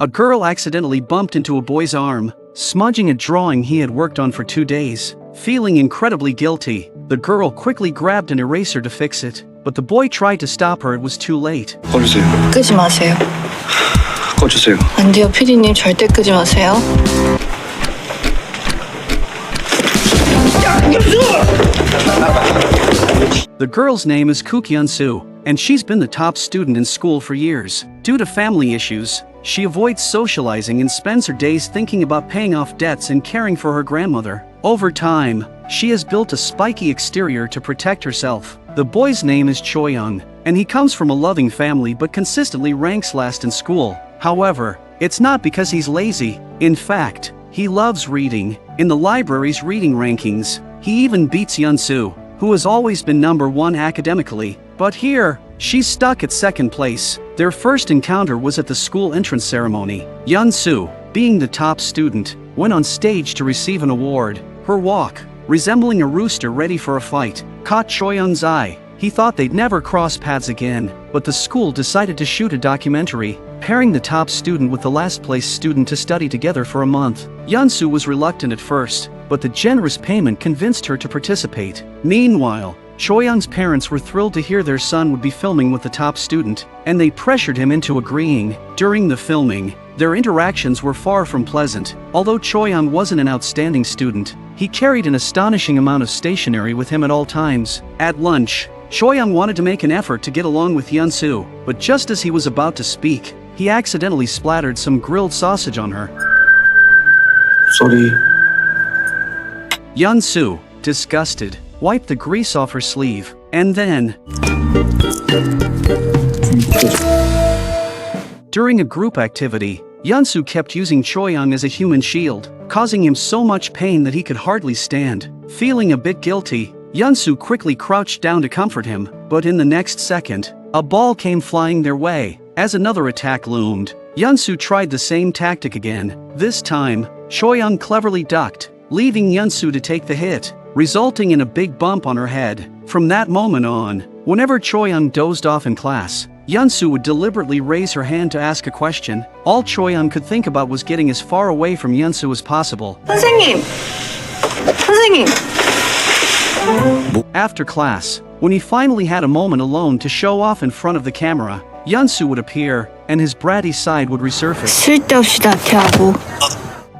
a girl accidentally bumped into a boy's arm, smudging a drawing he had worked on for 2 days. Feeling incredibly guilty, the girl quickly grabbed an eraser to fix it, but the boy tried to stop her. It was too late. 꺼주세요. 끄지 마세요. 꺼주세요. 안 돼요, PD님. 절대 끄지 마세요. The girl's name is Koo Kyun-soo, and she's been the top student in school for years. Due to family issues, she avoids socializing and spends her days thinking about paying off debts and caring for her grandmother. Over time, she has built a spiky exterior to protect herself. The boy's name is Choi-young, and he comes from a loving family but consistently ranks last in school. However, it's not because he's lazy. In fact, he loves reading. In the library's reading rankings, he even beats Yeon-soo, who has always been number 1 academically. But here, she's stuck at 2nd place. Their first encounter was at the school entrance ceremony. Yeon-soo, being the top student, went on stage to receive an award. Her walk, resembling a rooster ready for a fight, caught Choi-young's eye. He thought they'd never cross paths again, but the school decided to shoot a documentary, pairing the top student with the last place student to study together for a month. Yeon-soo was reluctant at first, but the generous payment convinced her to participate. Meanwhile, Choi-young's parents were thrilled to hear their son would be filming with the top student, and they pressured him into agreeing. During the filming, their interactions were far from pleasant. Although Choi-young wasn't an outstanding student, he carried an astonishing amount of stationery with him at all times. At lunch, Choi-young wanted to make an effort to get along with Yeon-soo, but just as he was about to speak, he accidentally splattered some grilled sausage on her. Sorry. Yeon-soo, disgusted, wiped the grease off her sleeve, and then... During a group activity, Yeon-soo kept using Choi-young as a human shield, causing him so much pain that he could hardly stand. Feeling a bit guilty, Yeon-soo quickly crouched down to comfort him, but in the next second, a ball came flying their way. As another attack loomed, Yeon-soo tried the same tactic again. This time, Choi-young cleverly ducked, leaving Yeon-soo to take the hit, resulting in a big bump on her head. From that moment on, whenever Choi-young dozed off in class, Yeon-soo would deliberately raise her hand to ask a question. All Choi-young could think about was getting as far away from Yeon-soo as possible. 선생님! 선생님! After class, when he finally had a moment alone to show off in front of the camera, Yeon-soo would appear, and his bratty side would resurface. 쓸데없이 나태하고.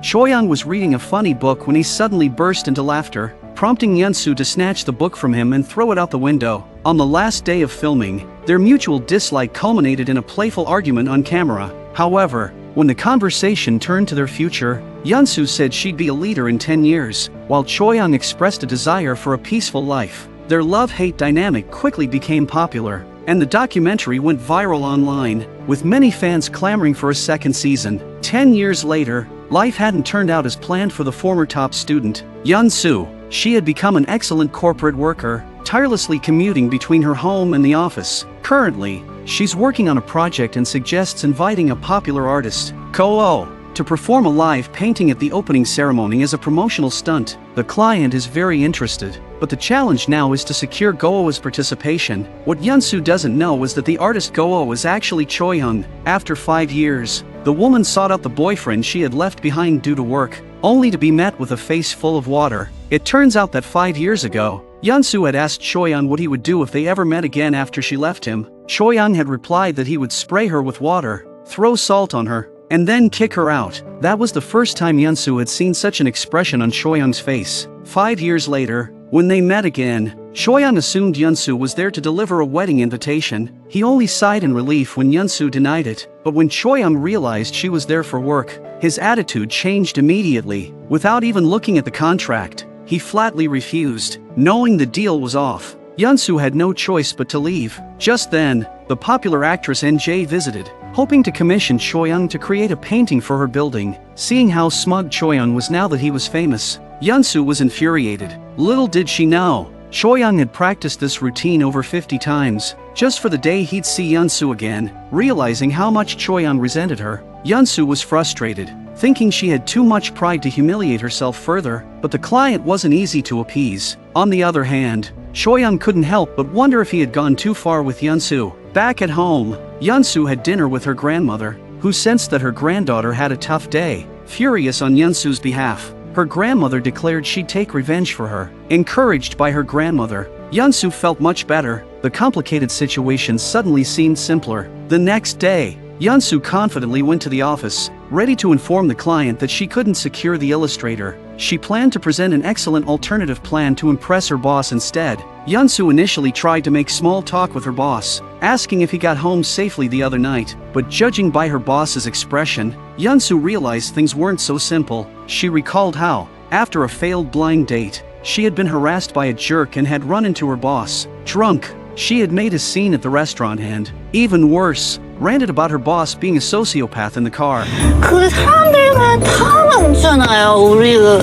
Choi-young was reading a funny book when he suddenly burst into laughter, prompting Yeon-soo to snatch the book from him and throw it out the window. On the last day of filming, their mutual dislike culminated in a playful argument on camera. However, when the conversation turned to their future, Yeon-soo said she'd be a leader in 10 years, while Choi-young expressed a desire for a peaceful life. Their love-hate dynamic quickly became popular, and the documentary went viral online, with many fans clamoring for a second season. 10 years later, life hadn't turned out as planned for the former top student, Yeon-soo. She had become an excellent corporate worker, tirelessly commuting between her home and the office. Currently, she's working on a project and suggests inviting a popular artist, Ko-oh, to perform a live painting at the opening ceremony as a promotional stunt. The client is very interested, but the challenge now is to secure Go-oh's participation. What Yeon-soo doesn't know is that the artist Go-oh is actually Choi-young. After 5 years, the woman sought out the boyfriend she had left behind due to work, only to be met with a face full of water. It turns out that 5 years ago, Yeon-soo had asked Choi-young what he would do if they ever met again after she left him. Choi-young had replied that he would spray her with water, throw salt on her, and then kick her out. That was the first time Yeon-soo had seen such an expression on Choi-young's face. 5 years later, when they met again, Choi-young assumed Yeon-soo was there to deliver a wedding invitation. He only sighed in relief when Yeon-soo denied it, but when Choi-young realized she was there for work, his attitude changed immediately. Without even looking at the contract, he flatly refused. Knowing the deal was off, Yeon-soo had no choice but to leave. Just then, the popular actress NJ visited, hoping to commission Choi-young to create a painting for her building. Seeing how smug Choi-young was now that he was famous, Yeon-soo was infuriated. Little did she know, Choi-young had practiced this routine over 50 times, just for the day he'd see Yeon-soo again. Realizing how much Choi-young resented her, Yeon-soo was frustrated, thinking she had too much pride to humiliate herself further, but the client wasn't easy to appease. On the other hand, Choi-young couldn't help but wonder if he had gone too far with Yeon-soo. Back at home, Yeon-soo had dinner with her grandmother. who sensed that her granddaughter had a tough day. Furious on Yeonsu's behalf, her grandmother declared she'd take revenge for her. Encouraged by her grandmother, Yeonsu felt much better. The complicated situation suddenly seemed simpler. The next day, Yeonsu confidently went to the office, ready to inform the client that she couldn't secure the illustrator. She planned to present an excellent alternative plan to impress her boss instead. Yeonsu initially tried to make small talk with her boss, asking if he got home safely the other night, but judging by her boss's expression, Yeonsu realized things weren't so simple. She recalled how, after a failed blind date, she had been harassed by a jerk and had run into her boss. Drunk, she had made a scene at the restaurant and, even worse, ranted about her boss being a sociopath in the car. 그 사람들만 다 많잖아요. 우리 그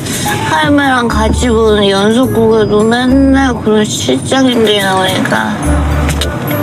할매랑 같이 보는 연속곡에도 맨날 그런 실장님들이 나오니까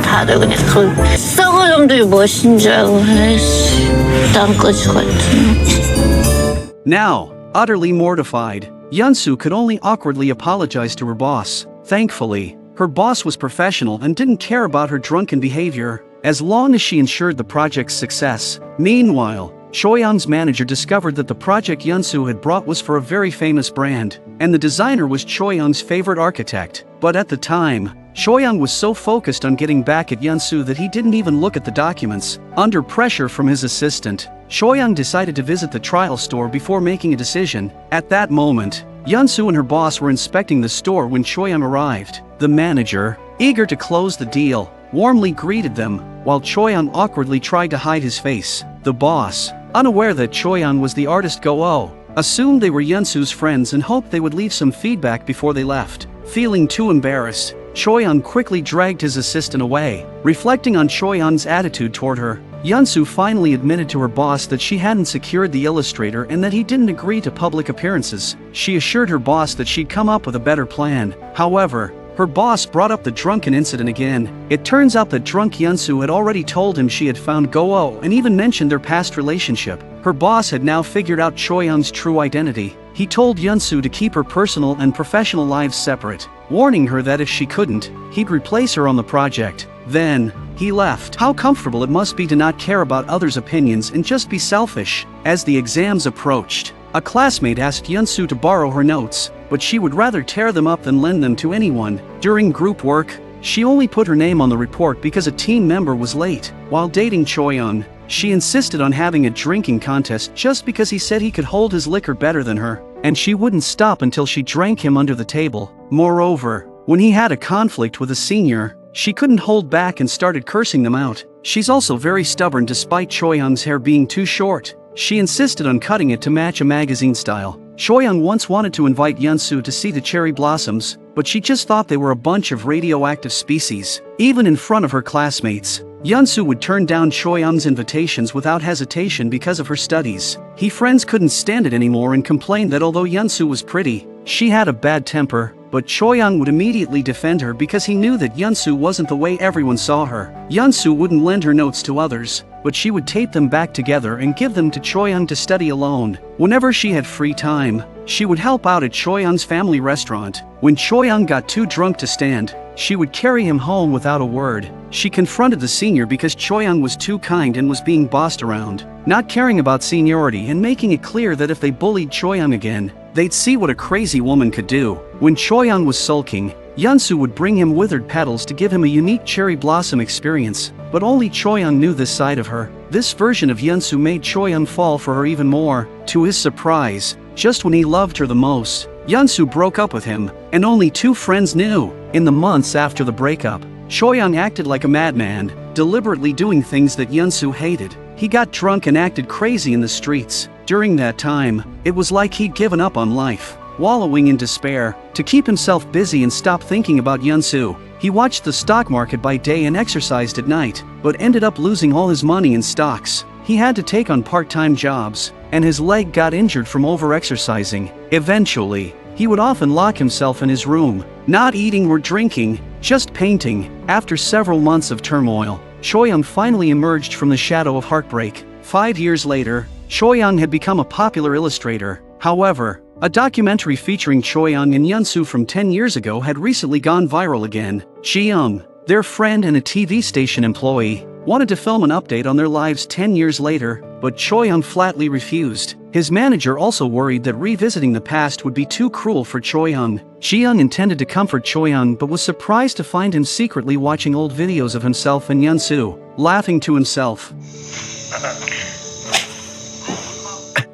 다들 그냥 그 썩은 놈들이 멋진 줄 알고 에이씨 땅거지 같은. Now, utterly mortified, Yeonsu could only awkwardly apologize to her boss. Thankfully, her boss was professional and didn't care about her drunken behavior, as long as she ensured the project's success. Meanwhile, Choyoung's manager discovered that the project Yeonsu had brought was for a very famous brand, and the designer was Choyoung's favorite architect. But at the time, Choyoung was so focused on getting back at Yeonsu that he didn't even look at the documents. Under pressure from his assistant, Choyoung decided to visit the trial store before making a decision. At that moment, Yeonsu and her boss were inspecting the store when Choyoung arrived. The manager, eager to close the deal, warmly greeted them, while Choyoung awkwardly tried to hide his face. The boss, unaware that Choyoung was the artist Go-Oh, assumed they were Yeonsu's friends and hoped they would leave some feedback before they left. Feeling too embarrassed, Choyoung quickly dragged his assistant away. Reflecting on Choyoung's attitude toward her, Yeonsu finally admitted to her boss that she hadn't secured the illustrator and that he didn't agree to public appearances. She assured her boss that she'd come up with a better plan. However, her boss brought up the Drunken incident again. It turns out that drunk Yeonsu had already told him she had found Go-Oh and even mentioned their past relationship. Her boss had now figured out Choyoung's true identity. He told Yeonsu to keep her personal and professional lives separate, warning her that if she couldn't, he'd replace her on the project. Then, he left. How comfortable it must be to not care about others' opinions and just be selfish. As the exams approached, a classmate asked Yeonsu to borrow her notes, but she would rather tear them up than lend them to anyone. During group work, she only put her name on the report because a team member was late. While dating Choyoung, she insisted on having a drinking contest just because he said he could hold his liquor better than her, and she wouldn't stop until she drank him under the table. Moreover, when he had a conflict with a senior, she couldn't hold back and started cursing them out. She's also very stubborn despite Choyoung's hair being too short. She insisted on cutting it to match a magazine style. Choyoung once wanted to invite Yeonsu to see the cherry blossoms, but she just thought they were a bunch of radioactive species. Even in front of her classmates, Yeonsu would turn down Choyoung's invitations without hesitation because of her studies. Her friends couldn't stand it anymore and complained that although Yeonsu was pretty, she had a bad temper, but Choyoung would immediately defend her because he knew that Yeonsu wasn't the way everyone saw her. Yeonsu wouldn't lend her notes to others, but she would tape them back together and give them to Choyoung to study alone. Whenever she had free time, she would help out at Choyoung's family restaurant. When Choyoung got too drunk to stand, she would carry him home without a word. She confronted the senior because Choyoung was too kind and was being bossed around, not caring about seniority and making it clear that if they bullied Choyoung again, they'd see what a crazy woman could do. When Choyoung was sulking, Yeonsu would bring him withered petals to give him a unique cherry blossom experience, but only Choyoung knew this side of her. This version of Yeonsu made Choyoung fall for her even more. To his surprise, just when he loved her the most, Yeonsu broke up with him, and only two friends knew. In the months after the breakup, Choyoung acted like a madman, deliberately doing things that Yeonsu hated. He got drunk and acted crazy in the streets. During that time, it was like he'd given up on life, wallowing in despair. To keep himself busy and stop thinking about Yeonsu, he watched the stock market by day and exercised at night, but ended up losing all his money in stocks. He had to take on part-time jobs, and his leg got injured from over-exercising. Eventually, he would often lock himself in his room, not eating or drinking, just painting. After several months of turmoil, Choyoung finally emerged from the shadow of heartbreak. 5 years later, Choyoung had become a popular illustrator. However, a documentary featuring Choyoung and Yeonsu from 10 years ago had recently gone viral again. Jiyoung, their friend and a TV station employee, wanted to film an update on their lives 10 years later, but Choi Young flatly refused. His manager also worried that revisiting the past would be too cruel for Choi Young. Ji Young intended to comfort Choi Young but was surprised to find him secretly watching old videos of himself and Yeon-soo, laughing to himself.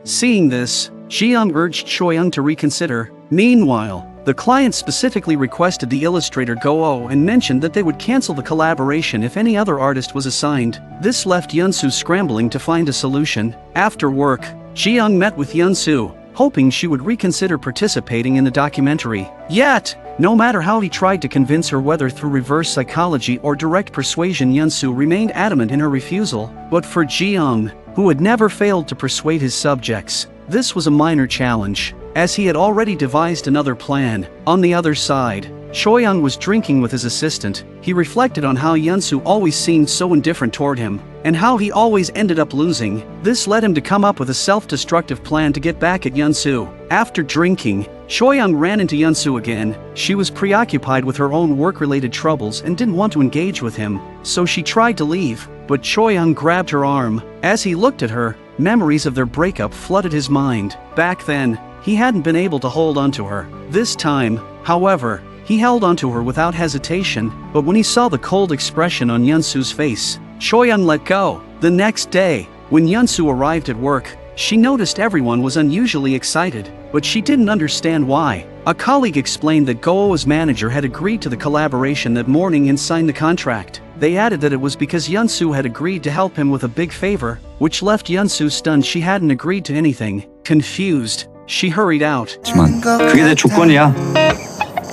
Seeing this, Ji Young urged Choi Young to reconsider. Meanwhile, the client specifically requested the illustrator Go-oh and mentioned that they would cancel the collaboration if any other artist was assigned. This left Yeon-soo scrambling to find a solution. After work, Ji Young met with Yeon-soo, hoping she would reconsider participating in the documentary. Yet, no matter how he tried to convince her, whether through reverse psychology or direct persuasion, Yeon-soo remained adamant in her refusal. But for Ji Young, who had never failed to persuade his subjects, this was a minor challenge, as he had already devised another plan. On the other side, Choi Young was drinking with his assistant. He reflected on how Yeon-soo always seemed so indifferent toward him, and how he always ended up losing. This led him to come up with a self-destructive plan to get back at Yeon-soo. After drinking, Choi Young ran into Yeon-soo again. She was preoccupied with her own work-related troubles and didn't want to engage with him, so she tried to leave, but Choi Young grabbed her arm. As he looked at her, memories of their breakup flooded his mind. Back then, he hadn't been able to hold onto her. This time, however, he held onto her without hesitation, but when he saw the cold expression on Yeon-soo's face, Choi Young let go. The next day, when Yeon-soo arrived at work, she noticed everyone was unusually excited, but she didn't understand why. A colleague explained that Go-oh's manager had agreed to the collaboration that morning and signed the contract. They added that it was because Yeon-soo had agreed to help him with a big favor, which left Yeon-soo stunned. She hadn't agreed to anything. Confused, she hurried out. 하지만 그게 내 조건이야.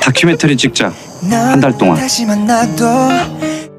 다큐멘터리 찍자. 한 달 동안.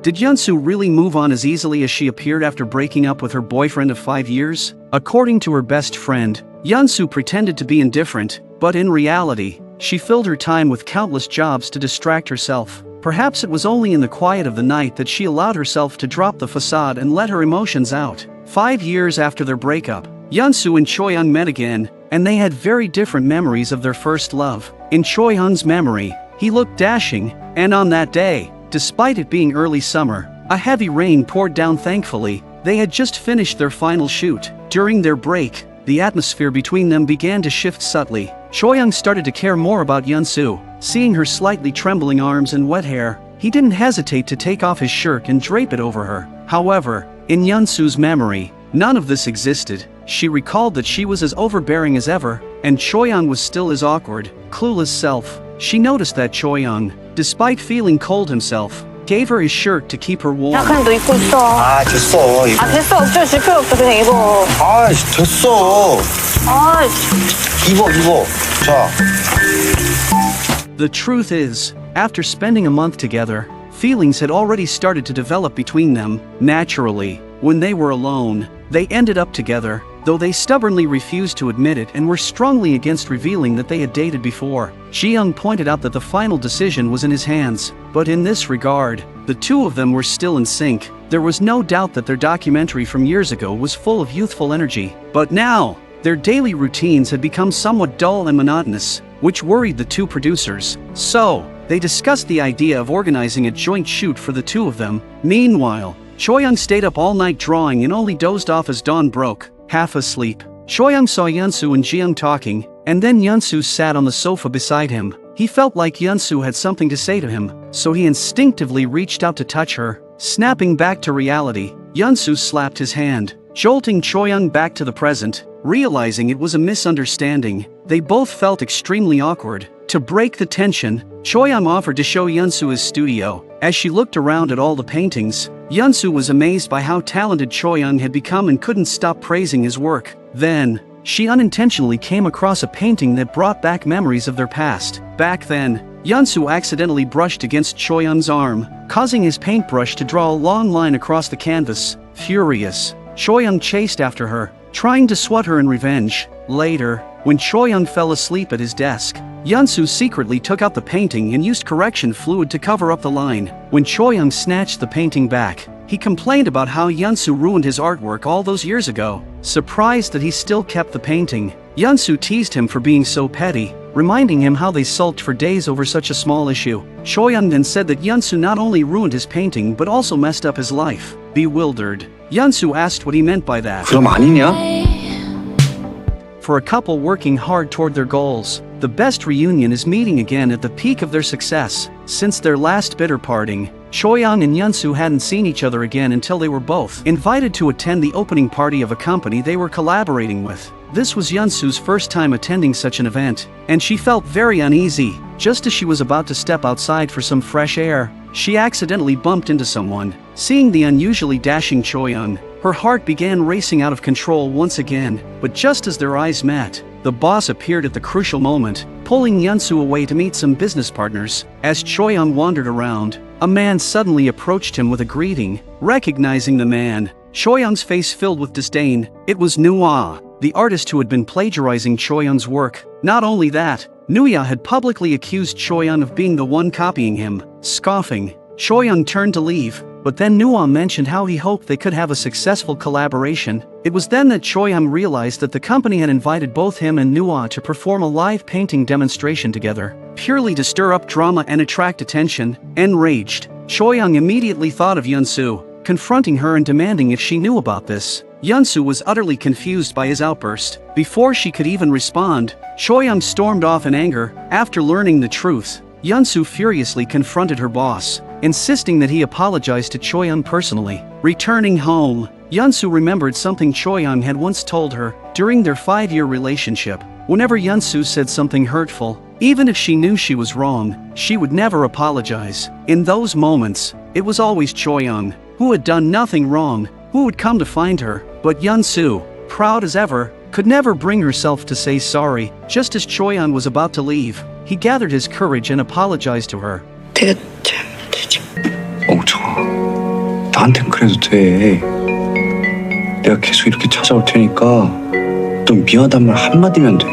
Did Yeon-soo really move on as easily as she appeared after breaking up with her boyfriend of 5 years? According to her best friend, Yeon-soo pretended to be indifferent, but in reality, she filled her time with countless jobs to distract herself. Perhaps it was only in the quiet of the night that she allowed herself to drop the facade and let her emotions out. 5 years after their breakup, Yeon-soo and Choi Young met again, and they had very different memories of their first love. In Choi Young's memory, he looked dashing, and on that day, despite it being early summer, a heavy rain poured down. Thankfully, they had just finished their final shoot. During their break, the atmosphere between them began to shift subtly. Choi Young started to care more about Yeon-soo. Seeing her slightly trembling arms and wet hair, he didn't hesitate to take off his shirt and drape it over her. However, in Yeon-soo's memory, none of this existed. She recalled that she was as overbearing as ever, and Choi Young was still his awkward, clueless self. She noticed that Choi Young, despite feeling cold himself, gave her his shirt to keep her warm. 야, 그냥 너 입고 있어. 아 됐어. 이거. 아, 됐어. 어쩔 필요 없어. 그냥 입어. 아 됐어. 아, 입어. 자. The truth is, after spending a month together, feelings had already started to develop between them. Naturally, when they were alone, they ended up together, though they stubbornly refused to admit it and were strongly against revealing that they had dated before. Ji Young pointed out that the final decision was in his hands, but in this regard, the two of them were still in sync. There was no doubt that their documentary from years ago was full of youthful energy, but now, their daily routines had become somewhat dull and monotonous, which worried the two producers. So, they discussed the idea of organizing a joint shoot for the two of them. Meanwhile, Choi Young stayed up all night drawing and only dozed off as dawn broke. Half asleep, Choi Young saw Yeon-soo and Ji Young talking, and then Yeon-soo sat on the sofa beside him. He felt like Yeon-soo had something to say to him, so he instinctively reached out to touch her. Snapping back to reality, Yeon-soo slapped his hand, jolting Choi Young back to the present. Realizing it was a misunderstanding, they both felt extremely awkward. To break the tension, Choi Young offered to show Yeon-soo his studio. As she looked around at all the paintings, Yeon-soo was amazed by how talented Choi Young had become and couldn't stop praising his work. Then, she unintentionally came across a painting that brought back memories of their past. Back then, Yeon-soo accidentally brushed against Choi Young's arm, causing his paintbrush to draw a long line across the canvas. Furious, Choi Young chased after her, trying to swat her in revenge. Later, when Choi Young fell asleep at his desk, Yeon-soo secretly took out the painting and used correction fluid to cover up the line. When Choi Young snatched the painting back, he complained about how Yeon-soo ruined his artwork all those years ago. Surprised that he still kept the painting, Yeon-soo teased him for being so petty, reminding him how they sulked for days over such a small issue. Choi Young then said that Yeon-soo not only ruined his painting but also messed up his life. Bewildered, Yeonsu asked what he meant by that. 그럼 아니냐? For a couple working hard toward their goals, the best reunion is meeting again at the peak of their success. Since their last bitter parting, Choyoung and Yeonsu hadn't seen each other again until they were both invited to attend the opening party of a company they were collaborating with. This was Yeonsu's first time attending such an event, and she felt very uneasy. Just as she was about to step outside for some fresh air, she accidentally bumped into someone. Seeing the unusually dashing Choyoung, her heart began racing out of control once again, but just as their eyes met, the boss appeared at the crucial moment, pulling Yeonsu away to meet some business partners. As Choyoung wandered around, a man suddenly approached him with a greeting. Recognizing the man, Choyoung's face filled with disdain. It was Nuah, the artist who had been plagiarizing Choyoung's work. Not only that, Nuya had publicly accused Choyoung of being the one copying him. Scoffing, Choyoung turned to leave, but then Nuwa mentioned how he hoped they could have a successful collaboration. It was then that Choyoung realized that the company had invited both him and Nuwa to perform a live painting demonstration together, purely to stir up drama and attract attention. Enraged, Choyoung immediately thought of Yeonsu, confronting her and demanding if she knew about this. Yeonsu was utterly confused by his outburst. Before she could even respond, Choyoung stormed off in anger. After learning the truth, Yeonsu furiously confronted her boss, insisting that he apologize to Choyoung personally. Returning home, Yeonsu remembered something Choyoung had once told her. During their 5-year relationship, whenever Yeonsu said something hurtful, even if she knew she was wrong, she would never apologize. In those moments, it was always Choyoung, who had done nothing wrong, who would come to find her. But Yeonsu, proud as ever, could never bring herself to say sorry. Just as Choyoung was about to leave, he gathered his courage and apologized to her. 되게 잘못했지. 멍청아, 나한텐 그래도 돼. 내가 계속 이렇게 찾아올 테니까 넌 미안하단 말 한마디면 돼.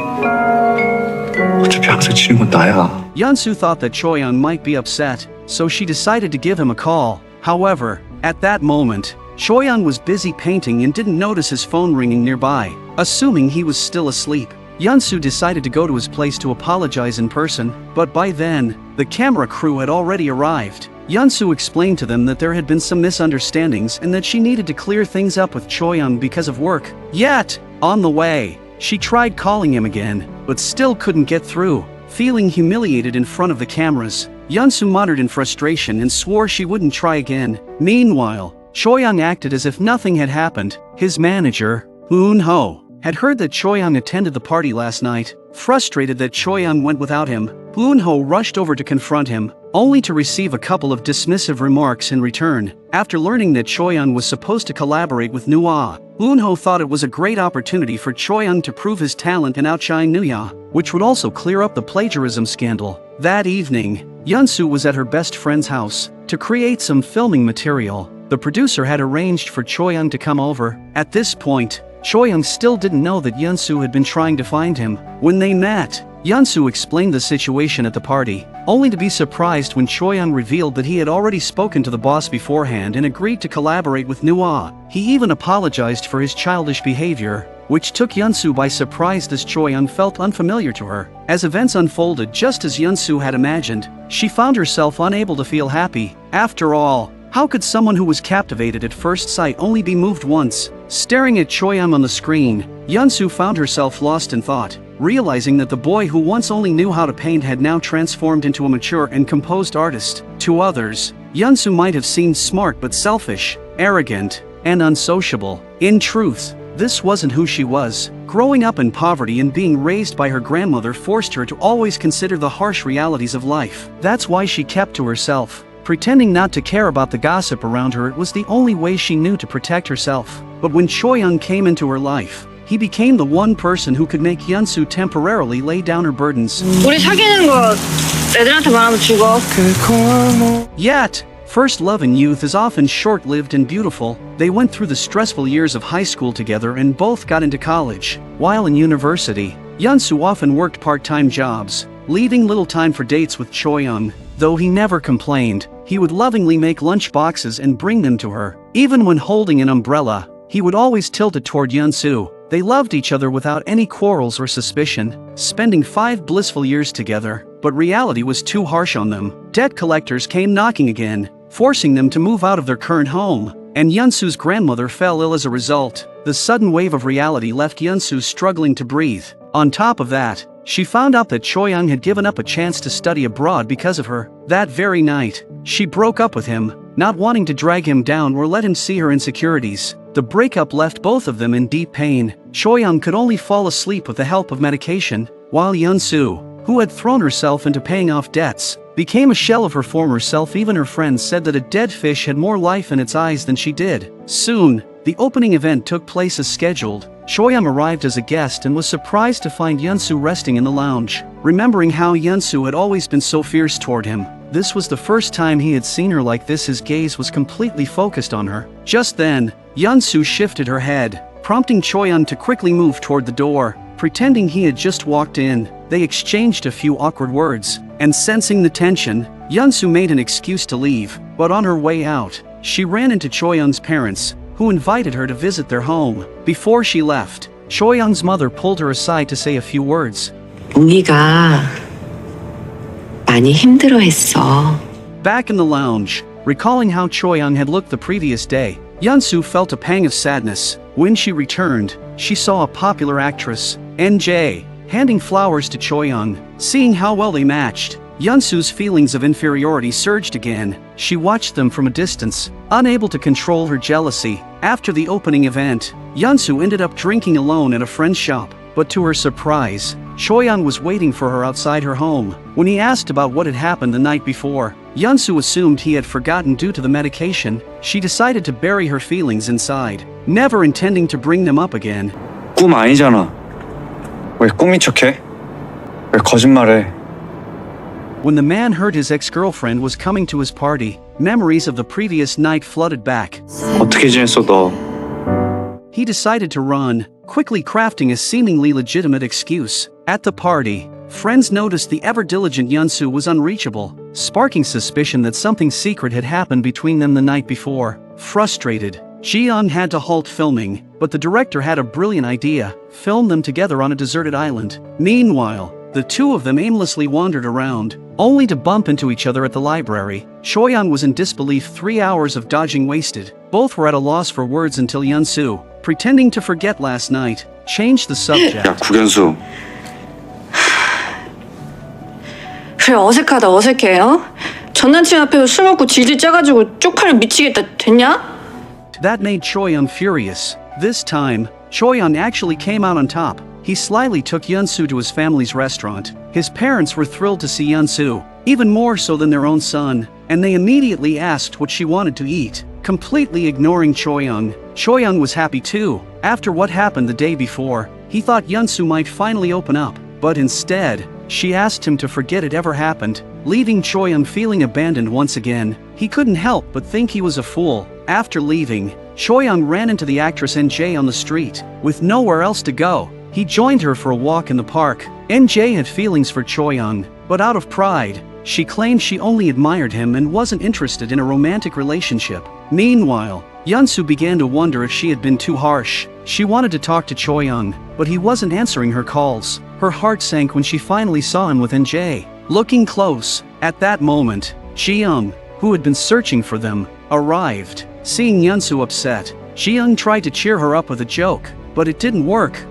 어차피 항상 지는 건 나야. Yeonsu thought that Choyoung might be upset, so she decided to give him a call. However, at that moment, Choyoung was busy painting and didn't notice his phone ringing nearby. Assuming he was still asleep, Yeonsu decided to go to his place to apologize in person, but by then, the camera crew had already arrived. Yeonsu explained to them that there had been some misunderstandings and that she needed to clear things up with Choyoung because of work. Yet, on the way, she tried calling him again, but still couldn't get through. Feeling humiliated in front of the cameras, Yeonsu muttered in frustration and swore she wouldn't try again. Meanwhile, Choyoung acted as if nothing had happened. His manager, Hoon-ho, had heard that Choyoung attended the party last night. Frustrated that Choyoung went without him, Hoon-ho rushed over to confront him, only to receive a couple of dismissive remarks in return. After learning that Choyoung was supposed to collaborate with Nuwa, Hoon-ho thought it was a great opportunity for Choyoung to prove his talent and outshine Nuya, which would also clear up the plagiarism scandal. That evening, Yeonsu was at her best friend's house to create some filming material. The producer had arranged for Choyoung to come over. At this point, Choyoung still didn't know that Yeonsu had been trying to find him. When they met, Yeonsu explained the situation at the party, only to be surprised when Choyoung revealed that he had already spoken to the boss beforehand and agreed to collaborate with Nuwa. He even apologized for his childish behavior, which took Yeonsu by surprise as Choyoung felt unfamiliar to her. As events unfolded just as Yeonsu had imagined, she found herself unable to feel happy. After all, how could someone who was captivated at first sight only be moved once? Staring at Choyoung on the screen, Yeonsu found herself lost in thought, realizing that the boy who once only knew how to paint had now transformed into a mature and composed artist. To others, Yeonsu might have seemed smart but selfish, arrogant, and unsociable. In truth, this wasn't who she was. Growing up in poverty and being raised by her grandmother forced her to always consider the harsh realities of life. That's why she kept to herself, pretending not to care about the gossip around her. It was the only way she knew to protect herself. But when Choyoung came into her life, he became the one person who could make Yeonsu temporarily lay down her burdens. 우리 사귀는 거 애들한테 말하면 죽어. Yet, first love in youth is often short-lived and beautiful. They went through the stressful years of high school together and both got into college. While in university, Yeonsu often worked part-time jobs, leaving little time for dates with Choyoung. Though he never complained, he would lovingly make lunch boxes and bring them to her. Even when holding an umbrella, he would always tilt it toward Yeonsu. They loved each other without any quarrels or suspicion, spending 5 blissful years together. But reality was too harsh on them. Debt collectors came knocking again, forcing them to move out of their current home. and Yeonsu's grandmother fell ill as a result. The sudden wave of reality left Yeonsu struggling to breathe. On top of that, she found out that Choi-young had given up a chance to study abroad because of her. That very night, she broke up with him, not wanting to drag him down or let him see her insecurities. The breakup left both of them in deep pain. Choi-young could only fall asleep with the help of medication, while Yeonsu, who had thrown herself into paying off debts, became a shell of her former self. Even her friends said that a dead fish had more life in its eyes than she did. Soon, the opening event took place as scheduled. Choi-young arrived as a guest and was surprised to find Yeonsu resting in the lounge. Remembering how Yeonsu had always been so fierce toward him, this was the first time he had seen her like this. His gaze was completely focused on her. Just then, Yeonsu shifted her head, prompting Choi-young to quickly move toward the door. Pretending he had just walked in, they exchanged a few awkward words, and sensing the tension, Yeonsu made an excuse to leave. But on her way out, she ran into Choi-young's parents, who invited her to visit their home. Before she left, Choi-young's mother pulled her aside to say a few words. 웅이가 많이 힘들어했어. Back in the lounge, recalling how Choi-young had looked the previous day, Yeonsu felt a pang of sadness. When she returned, she saw a popular actress, NJ, handing flowers to Choi-young. Seeing how well they matched, Yeonsu's feelings of inferiority surged again. She watched them from a distance, unable to control her jealousy. After the opening event, Yeonsu ended up drinking alone at a friend's shop. But to her surprise, Choi-young was waiting for her outside her home. When he asked about what had happened the night before, Yeonsu assumed he had forgotten due to the medication. She decided to bury her feelings inside, never intending to bring them up again. 꿈 아니잖아. 왜 꿈인 척해? 왜 거짓말해? When the man heard his ex-girlfriend was coming to his party, memories of the previous night flooded back. 어떻게 지냈어 너? He decided to run, quickly crafting a seemingly legitimate excuse. At the party, friends noticed the ever-diligent Yeonsu was unreachable, sparking suspicion that something secret had happened between them the night before. Frustrated, Ji-young had to halt filming, but the director had a brilliant idea: film them together on a deserted island. Meanwhile, the two of them aimlessly wandered around, only to bump into each other at the library. Choi-young was in disbelief. 3 hours of dodging wasted. Both were at a loss for words until Yeonsu, pretending to forget last night, changed the subject. 야 국연수. 그래, 어색하다, 어색해. 전 남친 앞에서 술 먹고 질질 짜가지고 쪽팔려 미치겠다. 됐냐? That made Choi-young furious. This time, Choi-young actually came out on top. He slyly took Yeonsu to his family's restaurant. His parents were thrilled to see Yeonsu, even more so than their own son, and they immediately asked what she wanted to eat, completely ignoring Choi-young. Choi-young was happy too. After what happened the day before, he thought Yeonsu might finally open up, but instead, she asked him to forget it ever happened, leaving Choi-young feeling abandoned once again. He couldn't help but think he was a fool. After leaving, Choi-young ran into the actress NJ on the street. With nowhere else to go, he joined her for a walk in the park. NJ had feelings for Choi-young, but out of pride, she claimed she only admired him and wasn't interested in a romantic relationship. Meanwhile, Yeonsu began to wonder if she had been too harsh. She wanted to talk to Choi-young, but he wasn't answering her calls. Her heart sank when she finally saw him with NJ. Looking close, at that moment, Ji-young, who had been searching for them, arrived. Seeing Yeonsu upset, Ji-young tried to cheer her up with a joke, but it didn't work.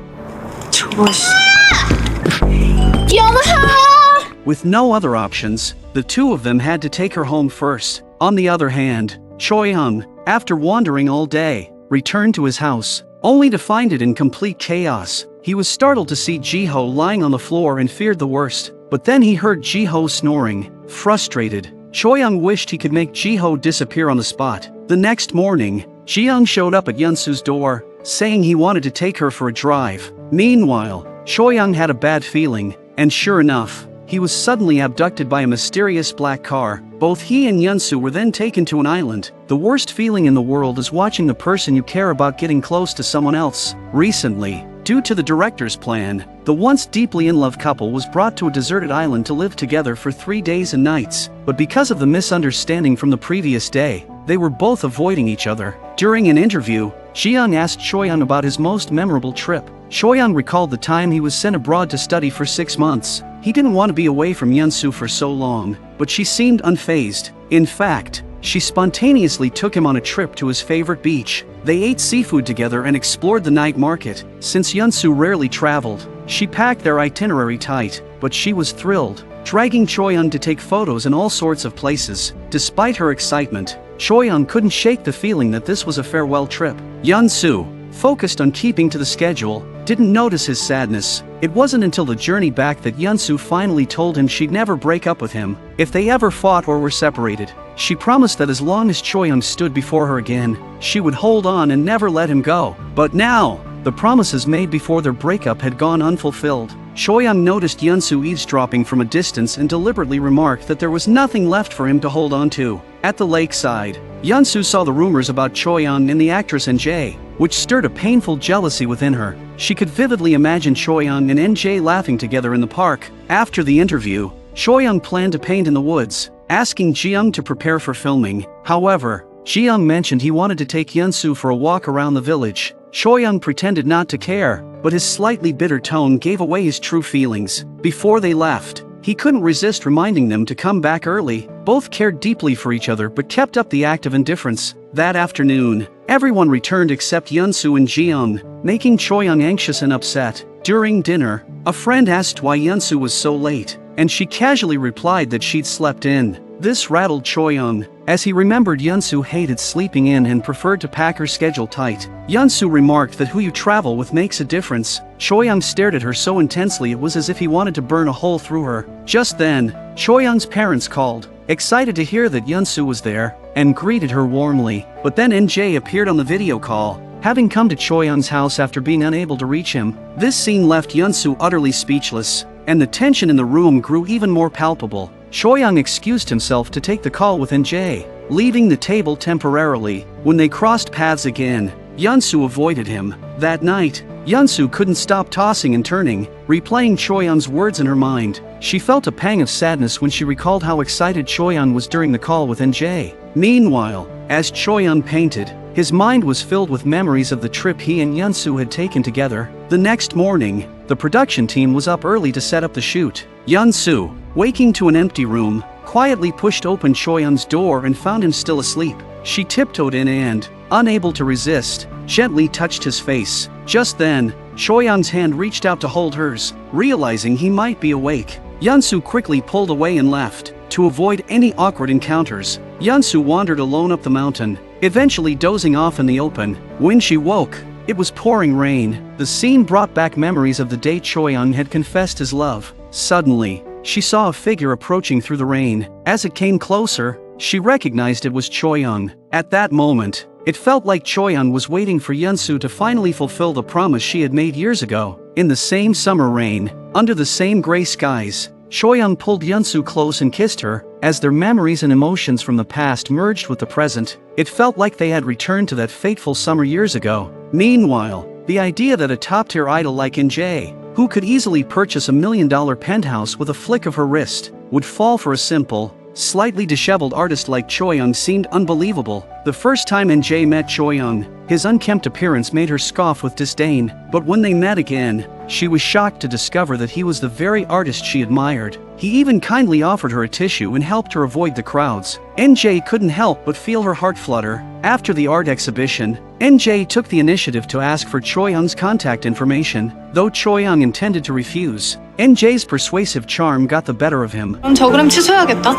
With no other options, the two of them had to take her home first. On the other hand, Choi-young, after wandering all day, returned to his house, only to find it in complete chaos. He was startled to see Ji-ho lying on the floor and feared the worst, but then he heard Ji-ho snoring. Frustrated, Choi-young wished he could make Ji-ho disappear on the spot. The next morning, Ji-young showed up at Yeonsu's door, saying he wanted to take her for a drive. Meanwhile, Choi-young had a bad feeling, and sure enough, he was suddenly abducted by a mysterious black car. Both he and Yeonsu were then taken to an island. The worst feeling in the world is watching the person you care about getting close to someone else. Recently, due to the director's plan, the once deeply in love couple was brought to a deserted island to live together for 3 days and nights. But because of the misunderstanding from the previous day, they were both avoiding each other. During an interview, Ji-young asked Choi-young about his most memorable trip. Choi-young recalled the time he was sent abroad to study for 6 months. He didn't want to be away from Yeonsu for so long, but she seemed unfazed. In fact, she spontaneously took him on a trip to his favorite beach. They ate seafood together and explored the night market. Since Yeonsu rarely traveled, she packed their itinerary tight, but she was thrilled, dragging Choyeon to take photos in all sorts of places. Despite her excitement, Choyeon couldn't shake the feeling that this was a farewell trip. Yeonsu, focused on keeping to the schedule, didn't notice his sadness. It wasn't until the journey back that Yeonsu finally told him she'd never break up with him if they ever fought or were separated. She promised that as long as Choyeon stood before her again, she would hold on and never let him go. But now, the promises made before their breakup had gone unfulfilled. Choyeon noticed Yeonsu eavesdropping from a distance and deliberately remarked that there was nothing left for him to hold on to. At the lakeside, Yeonsu saw the rumors about Choyeon and the actress NJ, which stirred a painful jealousy within her. She could vividly imagine Choyeon and NJ laughing together in the park. After the interview, Choyeon planned to paint in the woods, asking Jiyoung to prepare for filming. However, Jiyoung mentioned he wanted to take Yeonsu for a walk around the village. Choyeon pretended not to care, but his slightly bitter tone gave away his true feelings. Before they left, he couldn't resist reminding them to come back early. Both cared deeply for each other but kept up the act of indifference. That afternoon, everyone returned except Yeonsu and Jiyoung, making Choyeon anxious and upset. During dinner, a friend asked why Yeonsu was so late, and she casually replied that she'd slept in. This rattled Choyeon, as he remembered Yeonsu hated sleeping in and preferred to pack her schedule tight. Yeonsu remarked that who you travel with makes a difference. Choyeon stared at her so intensely it was as if he wanted to burn a hole through her. Just then, Choyeon's parents called, excited to hear that Yeonsu was there, and greeted her warmly. But then NJ appeared on the video call, having come to Choyeon's house after being unable to reach him. This scene left Yeonsu utterly speechless, and the tension in the room grew even more palpable. Choyeon excused himself to take the call with NJ, leaving the table temporarily. When they crossed paths again, Yeonsu avoided him. That night, Yeonsu couldn't stop tossing and turning, replaying Choyeon's words in her mind. She felt a pang of sadness when she recalled how excited Choyeon was during the call with NJ. Meanwhile, as Choyeon painted, his mind was filled with memories of the trip he and Yeonsu had taken together. The next morning, the production team was up early to set up the shoot. Yeonsu, waking to an empty room, quietly pushed open Choyeon's door and found him still asleep. She tiptoed in and, unable to resist, gently touched his face. Just then, Choyeon's hand reached out to hold hers. Realizing he might be awake, Yeonsu quickly pulled away and left. To avoid any awkward encounters, Yeonsu wandered alone up the mountain, eventually dozing off in the open. When she woke, it was pouring rain. The scene brought back memories of the day Choyeon had confessed his love. Suddenly, she saw a figure approaching through the rain. As it came closer, she recognized it was Choyeon. At that moment, it felt like Choyeon was waiting for Yeonsu to finally fulfill the promise she had made years ago. In the same summer rain, under the same gray skies, Choyeon pulled Yeonsu close and kissed her. As their memories and emotions from the past merged with the present, it felt like they had returned to that fateful summer years ago. Meanwhile, the idea that a top-tier idol like NJ, who could easily purchase $1 million penthouse with a flick of her wrist, would fall for a simple, slightly disheveled artist like Choyeon seemed unbelievable. The first time NJ met Choyeon, his unkempt appearance made her scoff with disdain. But when they met again, she was shocked to discover that he was the very artist she admired. He even kindly offered her a tissue and helped her avoid the crowds. NJ couldn't help but feel her heart flutter. After the art exhibition, NJ took the initiative to ask for Choyeon's contact information. Though Choyeon intended to refuse, NJ's persuasive charm got the better of him. 그럼 저 그림 취소해야겠다.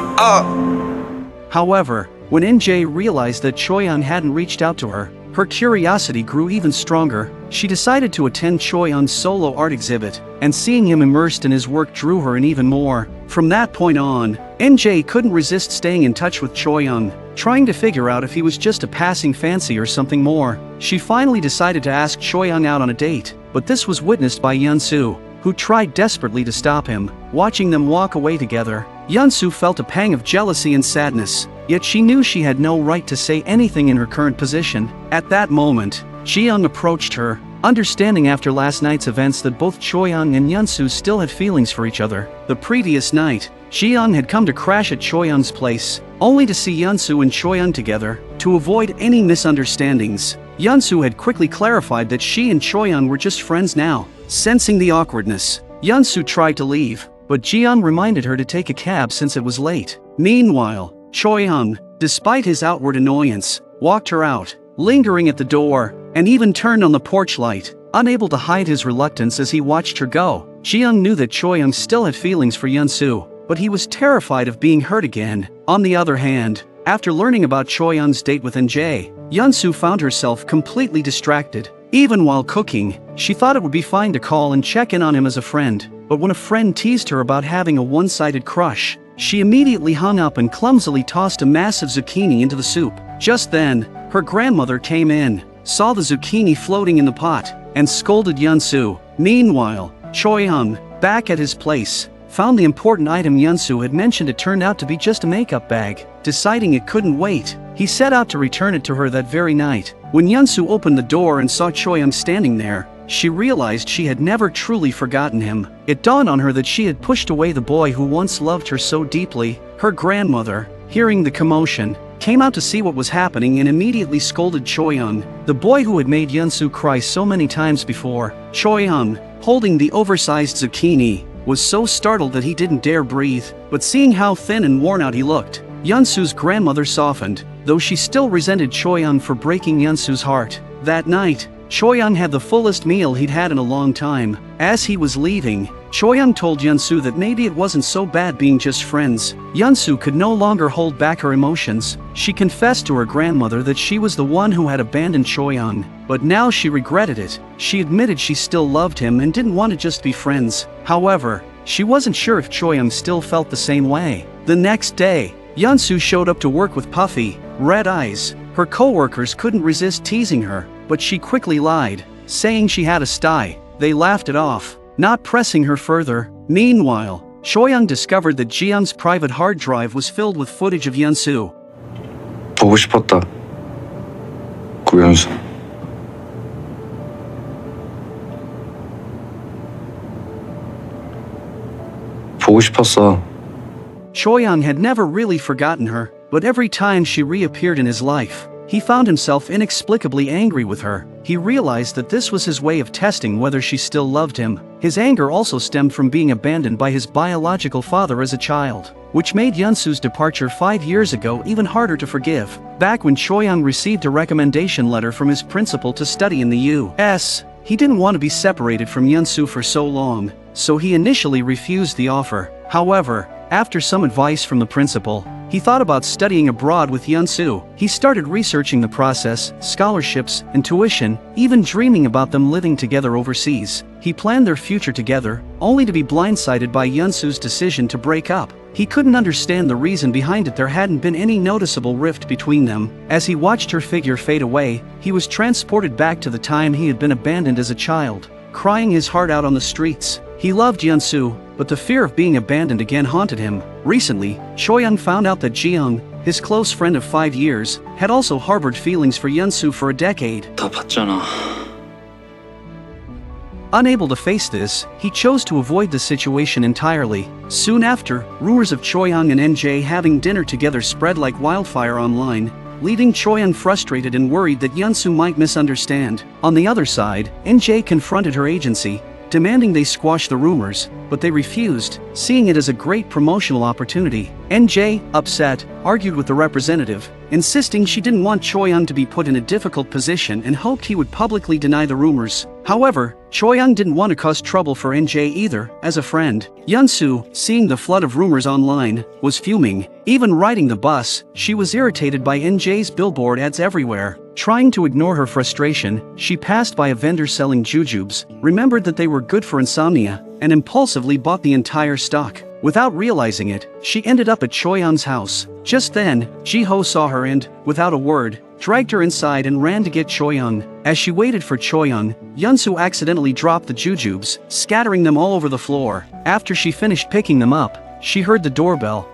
However, when NJ realized that Choyeon hadn't reached out to her, her curiosity grew even stronger. She decided to attend Choyeon's solo art exhibit, and seeing him immersed in his work drew her in even more. From that point on, NJ couldn't resist staying in touch with Choyeon, trying to figure out if he was just a passing fancy or something more. She finally decided to ask Choyeon out on a date, but this was witnessed by Yeonsu, who tried desperately to stop him. Watching them walk away together, Yeonsu felt a pang of jealousy and sadness, yet she knew she had no right to say anything in her current position. At that moment, Jiyoung approached her, understanding after last night's events that both Choyeon and Yeonsu still had feelings for each other. The previous night, Jiyoung had come to crash at Choyeon's place, only to see Yeonsu and Choyeon together. To avoid any misunderstandings, Yeonsu had quickly clarified that she and Choyeon were just friends now. Sensing the awkwardness, Yeonsu tried to leave, but Jiyoung reminded her to take a cab since it was late. Meanwhile, Choyeon, despite his outward annoyance, walked her out, lingering at the door, and even turned on the porch light, unable to hide his reluctance as he watched her go. Ji-young knew that Choi-young still had feelings for Yeon-soo, but he was terrified of being hurt again. On the other hand, after learning about Choi-young's date with NJ, Yeon-soo found herself completely distracted. Even while cooking, she thought it would be fine to call and check in on him as a friend, but when a friend teased her about having a one-sided crush, she immediately hung up and clumsily tossed a massive zucchini into the soup. Just then, her grandmother came in, saw the zucchini floating in the pot, and scolded Yeon-soo. Meanwhile, Choi-young, back at his place, found the important item Yeon-soo had mentioned. It turned out to be just a makeup bag. Deciding it couldn't wait, he set out to return it to her that very night. When Yeon-soo opened the door and saw Choi-young standing there, she realized she had never truly forgotten him. It dawned on her that she had pushed away the boy who once loved her so deeply. Her grandmother, hearing the commotion, came out to see what was happening and immediately scolded Choi-young, the boy who had made Yeon-soo cry so many times before. Choi-young, holding the oversized zucchini, was so startled that he didn't dare breathe, but seeing how thin and worn out he looked, Yeon-soo's grandmother softened, though she still resented Choi-young for breaking Yeon-soo's heart. That night, Choi-young had the fullest meal he'd had in a long time. As he was leaving, Choi-young told Yeon-soo that maybe it wasn't so bad being just friends. Yeon-soo could no longer hold back her emotions. She confessed to her grandmother that she was the one who had abandoned Choi-young, but now she regretted it. She admitted she still loved him and didn't want to just be friends. However, she wasn't sure if Choi-young still felt the same way. The next day, Yeon-soo showed up to work with puffy, red eyes. Her co-workers couldn't resist teasing her, but she quickly lied, saying she had a sty. They laughed it off, not pressing her further. Meanwhile, Choi-young discovered that Ji-young's private hard drive was filled with footage of Yeon-soo. 보고 싶었다. 구연수. 보고 싶었어. Choi-young had never really forgotten her, but every time she reappeared in his life, he found himself inexplicably angry with her. He realized that this was his way of testing whether she still loved him. His anger also stemmed from being abandoned by his biological father as a child, which made Yeon-soo's departure 5 years ago even harder to forgive. Back when Choi-young received a recommendation letter from his principal to study in the U.S., he didn't want to be separated from Yeon-soo for so long, so he initially refused the offer. However, after some advice from the principal, he thought about studying abroad with Yeon-soo. He started researching the process, scholarships, and tuition, even dreaming about them living together overseas. He planned their future together, only to be blindsided by Yeon-soo's decision to break up. He couldn't understand the reason behind it. There hadn't been any noticeable rift between them. As he watched her figure fade away, he was transported back to the time he had been abandoned as a child, crying his heart out on the streets. He loved Yeon-soo, but the fear of being abandoned again haunted him. Recently, Choi-young found out that Ji-young, his close friend of 5 years, had also harbored feelings for Yeon-soo for a decade. 다 봤잖아. Unable to face this, he chose to avoid the situation entirely. Soon after, rumors of Choi-young and NJ having dinner together spread like wildfire online, leaving Choi-young frustrated and worried that Yeon-soo might misunderstand. On the other side, NJ confronted her agency, demanding they squash the rumors, but they refused, seeing it as a great promotional opportunity. NJ, upset, argued with the representative, insisting she didn't want Choi-young to be put in a difficult position and hoped he would publicly deny the rumors. However, Choi-young didn't want to cause trouble for NJ either. As a friend, Yeon-soo, seeing the flood of rumors online, was fuming. Even riding the bus, she was irritated by NJ's billboard ads everywhere. Trying to ignore her frustration, she passed by a vendor selling jujubes, remembered that they were good for insomnia, and impulsively bought the entire stock. Without realizing it, she ended up at Choi-young's house. Just then, Ji-ho saw her and, without a word, dragged her inside and ran to get Choi-young. As she waited for Choi-young, Yeon-soo accidentally dropped the jujubes, scattering them all over the floor. After she finished picking them up, she heard the doorbell.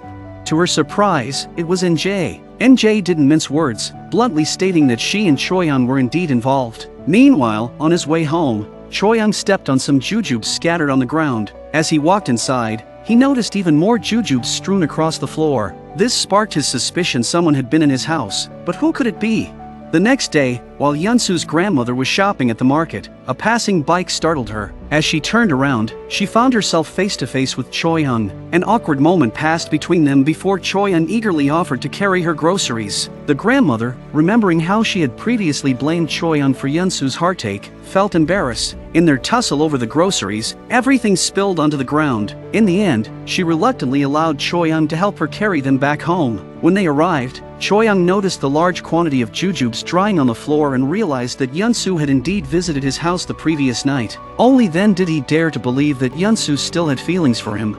To her surprise, it was NJ. NJ didn't mince words, bluntly stating that she and Choi-young were indeed involved. Meanwhile, on his way home, Choi-young stepped on some jujubes scattered on the ground. As he walked inside, he noticed even more jujubes strewn across the floor. This sparked his suspicion someone had been in his house, but who could it be? The next day, while Yeonsu's grandmother was shopping at the market, a passing bike startled her. As she turned around, she found herself face to face with Choi-young. An awkward moment passed between them before Choi-young eagerly offered to carry her groceries. The grandmother, remembering how she had previously blamed Choi-young for Yeonsu's heartache, felt embarrassed. In their tussle over the groceries, everything spilled onto the ground. In the end, she reluctantly allowed Choi-young to help her carry them back home. When they arrived, Choi-young noticed the large quantity of jujubes drying on the floor and realized that Yeonsu had indeed visited his house the previous night. Only then did he dare to believe that Yeonsu still had feelings for him.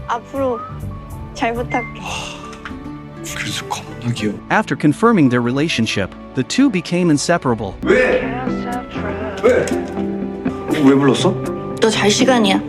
앞으로 잘 부탁해. 그래서 겁나 귀여워. After confirming their relationship, the two became inseparable. 왜? 왜 불렀어? 너 잘 시간이야.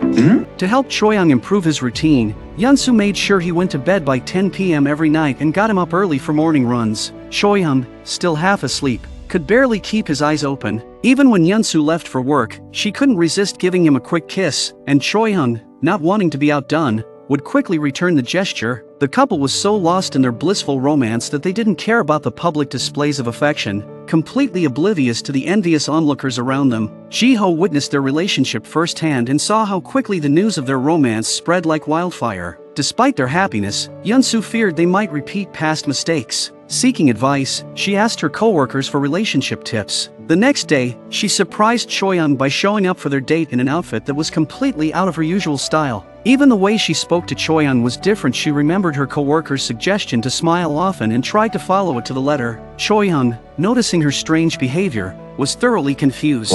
To help Choi-young improve his routine, Yeonsu made sure he went to bed by 10 p.m. every night and got him up early for morning runs. Choi-young, still half asleep, could barely keep his eyes open. Even when Yeonsu left for work, she couldn't resist giving him a quick kiss, and Choi-young, not wanting to be outdone, would quickly return the gesture. The couple was so lost in their blissful romance that they didn't care about the public displays of affection, completely oblivious to the envious onlookers around them. Ji-ho witnessed their relationship firsthand and saw how quickly the news of their romance spread like wildfire. Despite their happiness, Yeonsu feared they might repeat past mistakes. Seeking advice, she asked her coworkers for relationship tips. The next day, she surprised Choi-young by showing up for their date in an outfit that was completely out of her usual style. Even the way she spoke to Choi-young was different. She remembered her coworker's suggestion to smile often and tried to follow it to the letter. Choi-young, noticing her strange behavior, was thoroughly confused.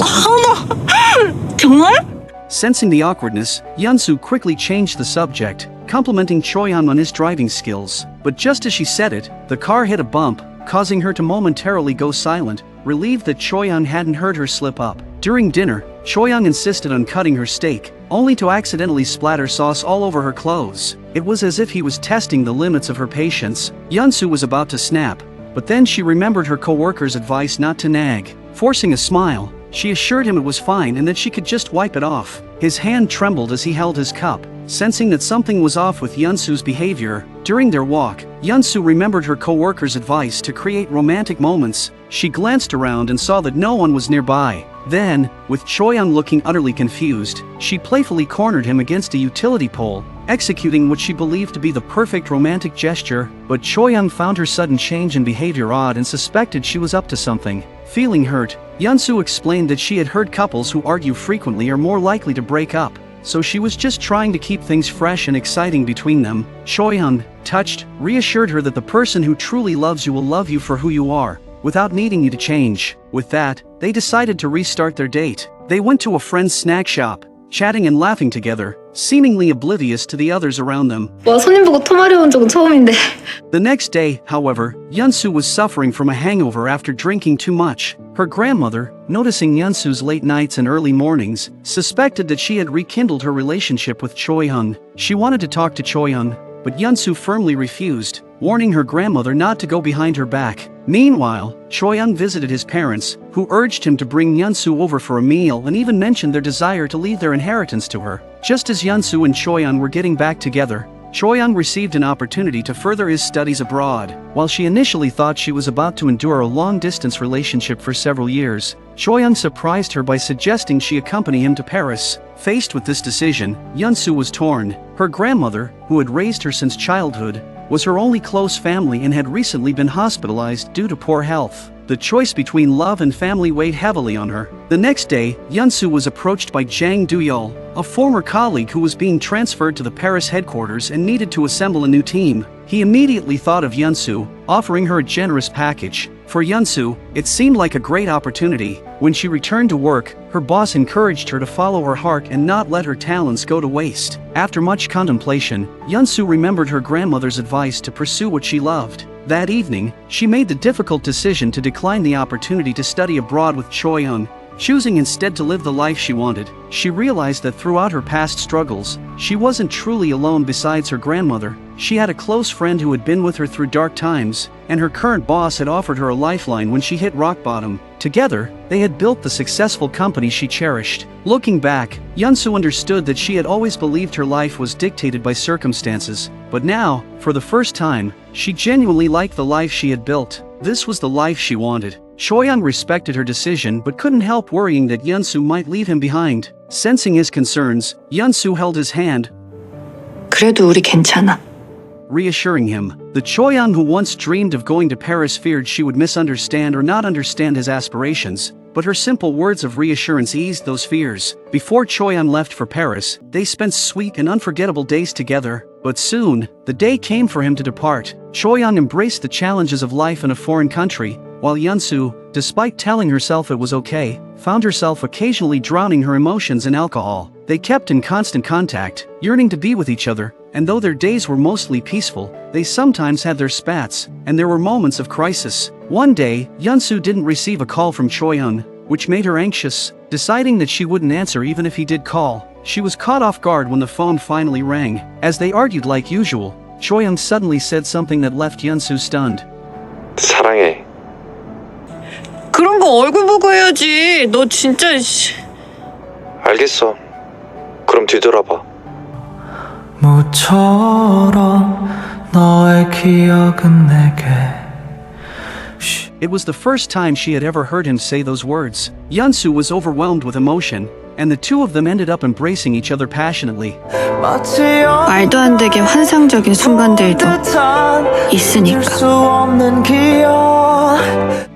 정말? Sensing the awkwardness, Yeonsu quickly changed the subject, complimenting Choi-young on his driving skills. But just as she said it, the car hit a bump, causing her to momentarily go silent, relieved that Choi-young hadn't heard her slip up. During dinner, Choi-young insisted on cutting her steak, only to accidentally splatter sauce all over her clothes. It was as if he was testing the limits of her patience. Yeonsu was about to snap, but then she remembered her coworker's advice not to nag. Forcing a smile, she assured him it was fine and that she could just wipe it off. His hand trembled as he held his cup, sensing that something was off with Yeonsu's behavior. During their walk, Yeonsu remembered her coworker's advice to create romantic moments. She glanced around and saw that no one was nearby. Then, with Choi-young looking utterly confused, she playfully cornered him against a utility pole, executing what she believed to be the perfect romantic gesture. But Choi-young found her sudden change in behavior odd and suspected she was up to something. Feeling hurt, Yeonsu explained that she had heard couples who argue frequently are more likely to break up, so she was just trying to keep things fresh and exciting between them. Choi-young, touched, reassured her that the person who truly loves you will love you for who you are, without needing you to change. With that, they decided to restart their date. They went to a friend's snack shop, chatting and laughing together, seemingly oblivious to the others around them. 와, 손님 보고 토 마려운 적은 처음인데. The next day, however, Yeonsu was suffering from a hangover after drinking too much. Her grandmother, noticing Yeonsu's late nights and early mornings, suspected that she had rekindled her relationship with Choi-young. She wanted to talk to Choi-young, but Yeonsu firmly refused, warning her grandmother not to go behind her back. Meanwhile, Choi-young visited his parents, who urged him to bring Yeonsu over for a meal and even mentioned their desire to leave their inheritance to her. Just as Yeonsu and Choi-young were getting back together, Choi-young received an opportunity to further his studies abroad. While she initially thought she was about to endure a long-distance relationship for several years, Choi-young surprised her by suggesting she accompany him to Paris. Faced with this decision, Yeonsu was torn. Her grandmother, who had raised her since childhood, was her only close family and had recently been hospitalized due to poor health. The choice between love and family weighed heavily on her. The next day, Yeonsu was approached by Jang Do-yeol, a former colleague who was being transferred to the Paris headquarters and needed to assemble a new team. He immediately thought of Yeonsu, offering her a generous package. For Yeonsu, it seemed like a great opportunity. When she returned to work, her boss encouraged her to follow her heart and not let her talents go to waste. After much contemplation, Yeonsu remembered her grandmother's advice to pursue what she loved. That evening, she made the difficult decision to decline the opportunity to study abroad with Choi-young, choosing instead to live the life she wanted. She realized that throughout her past struggles, she wasn't truly alone. Besides her grandmother, she had a close friend who had been with her through dark times, and her current boss had offered her a lifeline when she hit rock bottom. Together, they had built the successful company she cherished. Looking back, Yeonsu understood that she had always believed her life was dictated by circumstances, but now, for the first time, she genuinely liked the life she had built. This was the life she wanted. Choi-young respected her decision but couldn't help worrying that Yeon-soo might leave him behind. Sensing his concerns, Yeon-soo held his hand, 그래도 우리 괜찮아. reassuring him. The Choi-young who once dreamed of going to Paris feared she would misunderstand or not understand his aspirations, but her simple words of reassurance eased those fears. Before Choi-young left for Paris, they spent sweet and unforgettable days together, but soon, the day came for him to depart. Choi-young embraced the challenges of life in a foreign country, while Yeon-soo, despite telling herself it was okay, found herself occasionally drowning her emotions in alcohol. They kept in constant contact, yearning to be with each other, and though their days were mostly peaceful, they sometimes had their spats, and there were moments of crisis. One day, Yeon-soo didn't receive a call from Choi-young, which made her anxious. Deciding that she wouldn't answer even if he did call, she was caught off guard when the phone finally rang. As they argued like usual, Choi-young suddenly said something that left Yeon-soo stunned. 사랑해. 그런 거 얼굴 보고 해야지. 너 진짜 알겠어. 그럼 뒤돌아봐. 모처럼 너의 기억은 내게. It was the first time she had ever heard him say those words. Yeon-soo was overwhelmed with emotion, and the two of them ended up embracing each other passionately. 말도 안 되게 환상적인 순간들도 있으니까.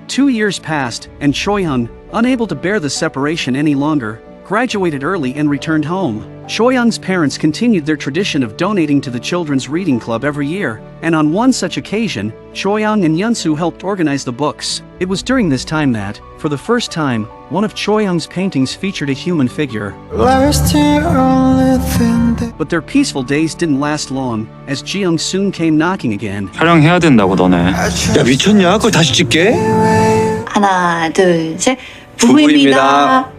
2 years passed, and Choi-young, unable to bear the separation any longer, graduated early and returned home. Choi-young's parents continued their tradition of donating to the children's reading club every year, and on one such occasion, Choi-young and Yeon-soo helped organize the books. It was during this time that, for the first time, one of Choi-young's paintings featured a human figure. But their peaceful days didn't last long, as Ji-young soon came knocking again. 촬영해야 된다고 너네. 야 미쳤냐? 그걸 다시 찍게? 하나, 둘, 셋. 부부입니다.